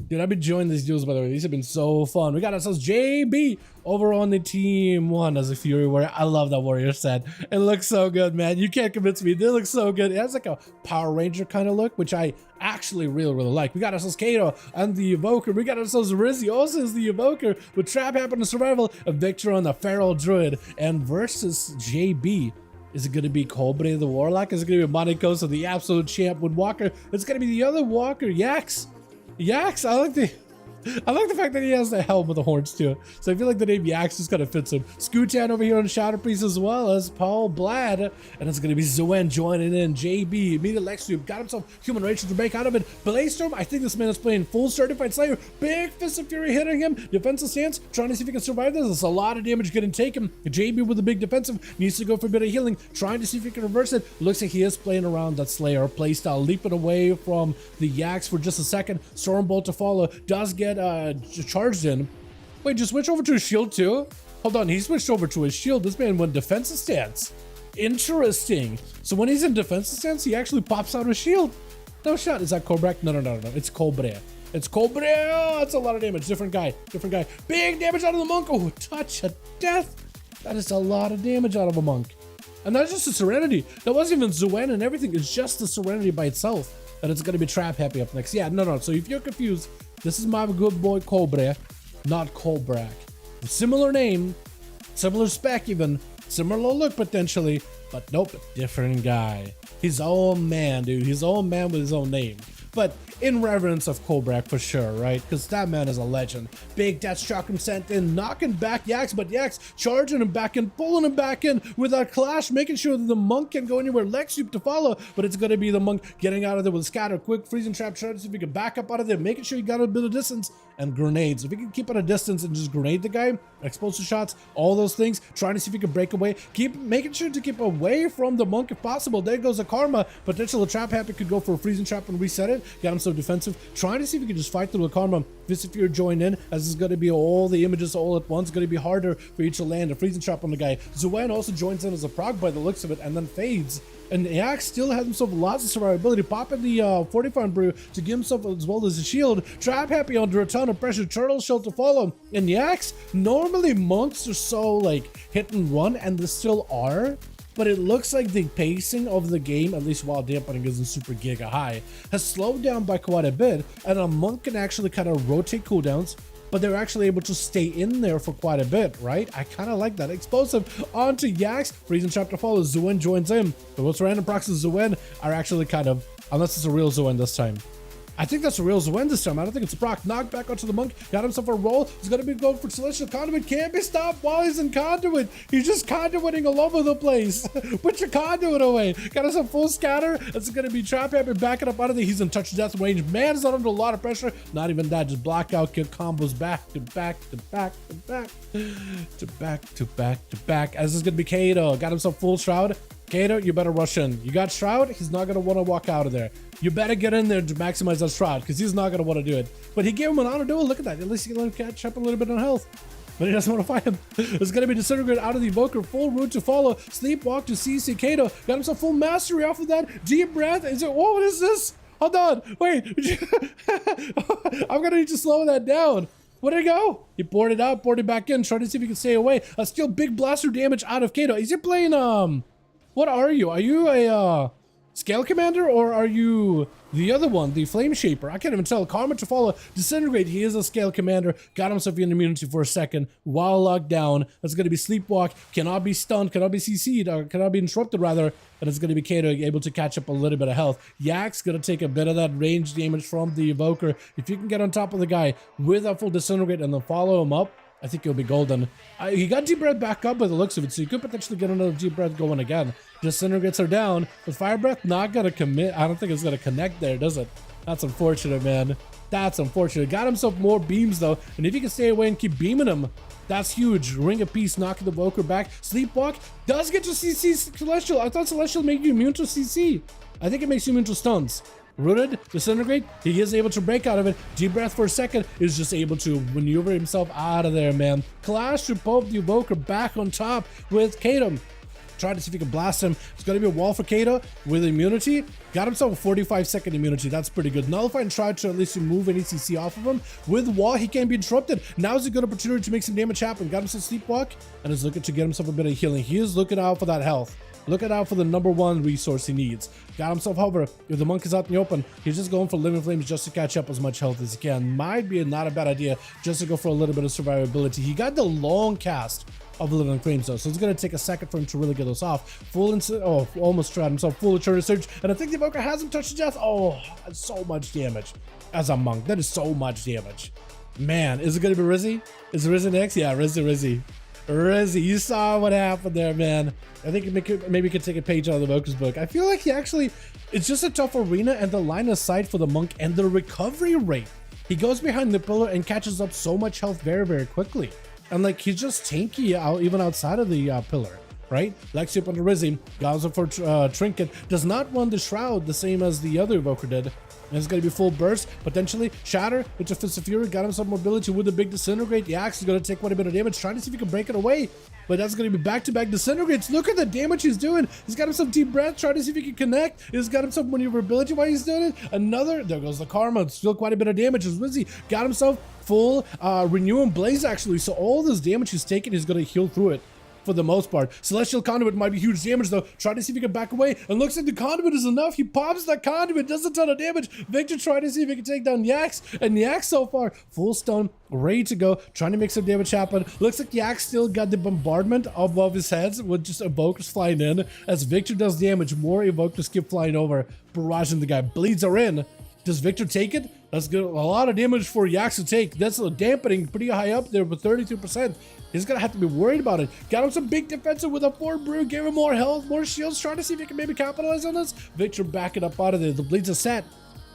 Dude, I've been enjoying these duels, by the way. These have been so fun. We got ourselves JB over on the team 1 as a Fury Warrior. I love that warrior set. It looks so good, man. You can't convince me. They look so good. It has like a Power Ranger kind of look, which I actually really like. We got ourselves Kato and the Evoker. We got ourselves Rizzy also as the Evoker with Trap Happen to Survival, a Victor on the Feral Druid, and versus JB. Is it going to be Cobre the Warlock? Is it going to be Monikosa, the absolute champ, Windwalker? It's going to be the other Walker, Yax. Yax, I like the fact that he has the helm with the horns too. So I feel like the name Yax just kind of fits him. Scootan over here on Shadow Priest as well as Paul Blad. And it's going to be Zoen joining in. JB, immediate Lextube, got himself Human Rage to break out of it. Blaze-Storm, I think this man is playing full Certified Slayer. Big Fist of Fury hitting him. Defensive stance, trying to see if he can survive this. There's a lot of damage getting taken. JB with a big defensive, needs to go for a bit of healing. Trying to see if he can reverse it. Looks like he is playing around that Slayer playstyle. Leaping away from the Yax for just a second. Stormbolt to follow. Does get charged in. Wait, just switch over to his shield too? Hold on, he switched over to his shield. This man went defensive stance. Interesting. So when he's in defensive stance, he actually pops out his shield. No shot. Is that Cobrak? No. It's Cobre. It's Cobre. Oh, that's a lot of damage. Different guy. Big damage out of the monk. Oh, touch of death. That is a lot of damage out of a monk. And that's just a Serenity. That wasn't even Zoen and everything. It's just the Serenity by itself. And it's going to be Trap Happy up next. Yeah, no. So if you're confused, this is my good boy Cobre, not Cobrak. Similar name, similar spec even, similar look potentially, but nope, different guy. His own man, dude. His own man with his own name. But in reverence of Cobrak for sure, right? Because that man is a legend. Big Death Shock him sent in, knocking back Yax, but Yax charging him back in, pulling him back in with that clash, making sure that the monk can go anywhere. Lexup to follow, but it's going to be the monk getting out of there with a scatter, quick freezing trap, trying to see if he can back up out of there, making sure he got a bit of distance, and grenades. If he can keep at a distance and just grenade the guy, explosive shots, all those things, trying to see if he can break away, keep making sure to keep away from the monk if possible. There goes the karma. Potential Trap Happy could go for a freezing trap and reset it. Got him so defensive, trying to see if he can just fight through the karma. If you're joined in, as it's going to be all the images all at once, going to be harder for each to land a freezing trap on the guy. Zoen also joins in as a proc by the looks of it, and then fades. And Yax still has himself lots of survivability, popping the Fortifying Brew to give himself as well as a shield. Trap Happy under a ton of pressure, Turtle Shell to follow. And Yax, normally monks are so like hit and run, and they still are. But it looks like the pacing of the game, at least while dampening isn't super giga high, has slowed down by quite a bit, and a monk can actually kind of rotate cooldowns, but they're actually able to stay in there for quite a bit, right? I kind of like that. Explosive onto Yax, freezing trap to follow. Zoen joins in. But what's random procs of Zoen are actually kind of, unless it's a real Zoen this time. I think that's a real Zoen this time. I don't think it's a proc. Knocked back onto the monk. Got himself a roll. He's going to be going for Celestial Conduit. Can't be stopped while he's in Conduit. He's just conduiting all over the place. Put your Conduit away. Got us a full scatter. It's going to be Trap Happy backing up out of there. He's in touch death range. Man is not under a lot of pressure. Not even that. Just blackout kill combos back to back to back to back to back to back to back. As this is going to be Kato. Got himself full shroud. Kato, you better rush in. You got Shroud, he's not going to want to walk out of there. You better get in there to maximize that Shroud, because he's not going to want to do it. But he gave him an honor duel. Look at that. At least he can let him catch up a little bit on health. But he doesn't want to fight him. It's going to be Disintegrate out of the Evoker. Full route to follow. Sleepwalk to CC. Kato got himself full mastery off of that. Deep breath. Is it? Whoa, what is this? Hold on. Wait. I'm going to need to slow that down. Where'd it go? He poured it out, poured it back in, trying to see if he can stay away. Still big blaster damage out of Kato. Is he playing, what are you? Are you a Scale Commander, or are you the other one, the Flame Shaper? I can't even tell. Karma to follow. Disintegrate. He is a Scale Commander. Got himself in immunity for a second while locked down. That's going to be Sleepwalk. Cannot be stunned. Cannot be CC'd. Or cannot be interrupted, rather. And it's going to be Kato able to catch up a little bit of health. Yax going to take a bit of that range damage from the Evoker. If you can get on top of the guy with a full Disintegrate and then follow him up, I think he'll be golden. He got Deep Breath back up by the looks of it, so you could potentially get another Deep Breath going again. Disintegrates are down, but Fire Breath not gonna commit. I don't think it's gonna connect there, does it? That's unfortunate, man. That's unfortunate. Got himself more beams though, and if he can stay away and keep beaming him, that's huge. Ring of Peace knocking the Evoker back. Sleepwalk does get to CC Celestial. I thought Celestial made you immune to CC. I think it makes you immune to stuns. Rooted, Disintegrate, he is able to break out of it. Deep Breath for a second, is just able to maneuver himself out of there, man. Clash to Pope the Evoker back on top with Kato. Try to see if he can blast him. It's going to be a wall for Kato with immunity. Got himself a 45-second immunity. That's pretty good. Nullify and try to at least remove any CC off of him. With wall, he can't be interrupted. Now is a good opportunity to make some damage happen. Got himself sleepwalk and is looking to get himself a bit of healing. He is looking out for that health. Looking out for the #1 resource he needs. Got himself, however, if the monk is out in the open, he's just going for living flames just to catch up as much health as he can. Might be not a bad idea just to go for a little bit of survivability. He got the long cast of living flames though, so it's going to take a second for him to really get those off. Full almost tried himself full eternity surge, and I think the evoker hasn't touched death. Oh, that's so much damage as a monk. That is so much damage. Man, is it going to be Rizzy? Is it Rizzy next? Yeah, Rizzy. Rizzy, you saw what happened there, man. I think maybe you could take a page out of the Evoker's book. I feel like it's just a tough arena, and the line of sight for the monk and the recovery rate. He goes behind the pillar and catches up so much health very, very quickly. And like, he's just tanky even outside of the pillar, right? Lexi up under Rizzy, goes up for Trinket, does not run the Shroud the same as the other Evoker did. And it's going to be full burst, potentially. Shatter into Fist of Fury, got himself mobility with a big disintegrate. The axe is going to take quite a bit of damage, trying to see if he can break it away. But that's going to be back-to-back disintegrates. Look at the damage he's doing. He's got himself deep breath, trying to see if he can connect. He's got himself maneuverability while he's doing it. There goes the karma. Still quite a bit of damage. As Rizzy got himself full renew and blaze, actually. So all this damage he's taking, he's going to heal through it. For the most part. Celestial Conduit might be huge damage though. Try to see if he can back away. And looks like the Conduit is enough. He pops that Conduit. Does a ton of damage. Victor trying to see if he can take down Yax. And Yax so far, full stun, ready to go. Trying to make some damage happen. Looks like Yax still got the bombardment above his heads with just Evokers flying in. As Victor does damage, more Evokers keep flying over, barraging the guy. Bleeds are in. Does Victor take it? That's good. A lot of damage for Yax to take. That's a dampening pretty high up there with 32%. He's gonna have to be worried about it. Got him some big defensive with a 4 brew, gave him more health, more shields, trying to see if he can maybe capitalize on this. Victor backing up out of there. The bleeds are set,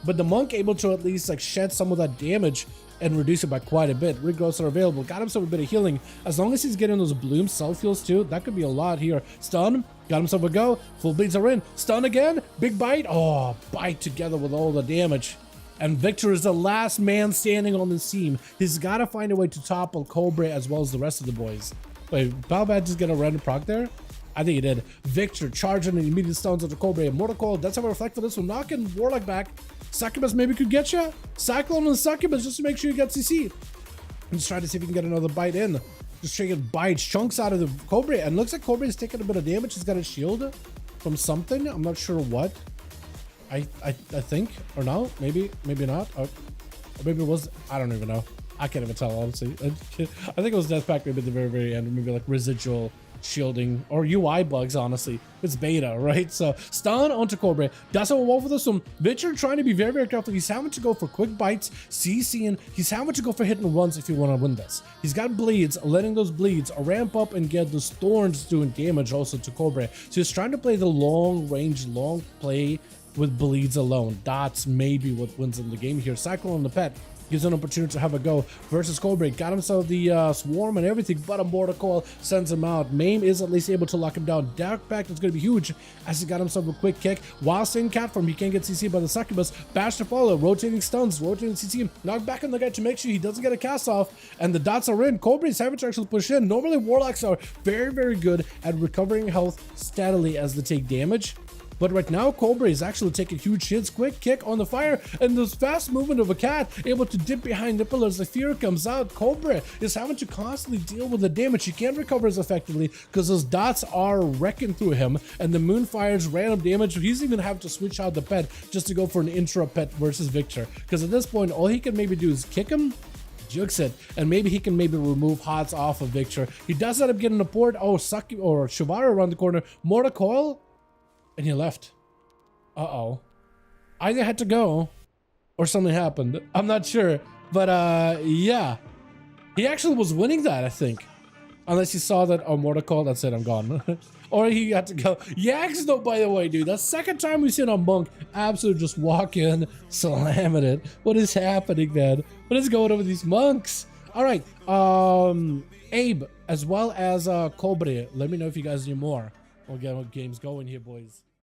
but the monk able to at least like shed some of that damage and reduce it by quite a bit. Regrowths are available. Got himself a bit of healing. As long as he's getting those bloom self heals too, that could be a lot here. Stun, got himself a go. Full bleeds are in. Stun again. Big bite. Oh, bite together with all the damage. And Victor is the last man standing on this team. He's got to find a way to topple Cobra as well as the rest of the boys. Wait, Balbad just get a random proc there? I think he did. Victor charging and immediate stuns onto Cobra. Mortal Coil, that's how I reflect for this one. Knocking Warlock back. Succubus maybe could get you. Cyclone and Succubus just to make sure you get CC. He's trying to see if he can get another bite in. Just trying to bite chunks out of the Cobra. And looks like Cobra is taking a bit of damage. He's got a shield from something. I'm not sure what. I think, or no, maybe not, or maybe it was, I don't even know. I can't even tell, honestly. I think it was Death Pack maybe at the very, very end, maybe like residual shielding or UI bugs, honestly. It's beta, right? So stun onto Cobra. Does have a wall for this one. Victor trying to be very, very careful. He's having to go for quick bites, CCing. He's having to go for hit and runs if you want to win this. He's got bleeds, letting those bleeds ramp up and get those thorns doing damage also to Cobra. So he's trying to play the long range, long play with bleeds alone. That's maybe what wins in the game here. Cyclone on the pet gives an opportunity to have a go versus Cobra. Got himself the swarm and everything, but a Mortal Coil sends him out. Maim is at least able to lock him down. Dark Pact is going to be huge as he got himself a quick kick. While staying cat form, he can't get CC by the Succubus. Bash to follow, rotating stuns, rotating CC. Knock back on the guy to make sure he doesn't get a cast off, and the dots are in. Cobra is having to actually push in. Normally, Warlocks are very, very good at recovering health steadily as they take damage. But right now, Cobra is actually taking huge hits. Quick kick on the fire, and this fast movement of a cat able to dip behind the pillars. The fear comes out. Cobra is having to constantly deal with the damage. He can't recover as effectively because those dots are wrecking through him, and the Moonfire's random damage. He's even having to switch out the pet just to go for an intro pet versus Victor. Because at this point, all he can maybe do is kick him, jukes it, and maybe he can maybe remove HOTS off of Victor. He does end up getting a port. Oh, Saki or Shivara around the corner. Mortal Coil. And he left. Uh-oh. Either had to go or something happened. I'm not sure. But yeah. He actually was winning that, I think. Unless he saw that, oh, Mortal Coil, that's it, I'm gone. Or he had to go. Yax though, by the way, dude. That's the second time we've seen a monk absolutely just walk in, slamming it. What is happening, man? What is going on with these monks? All right. Abe, as well as Cobra. Let me know if you guys need more. We'll get games going here, boys.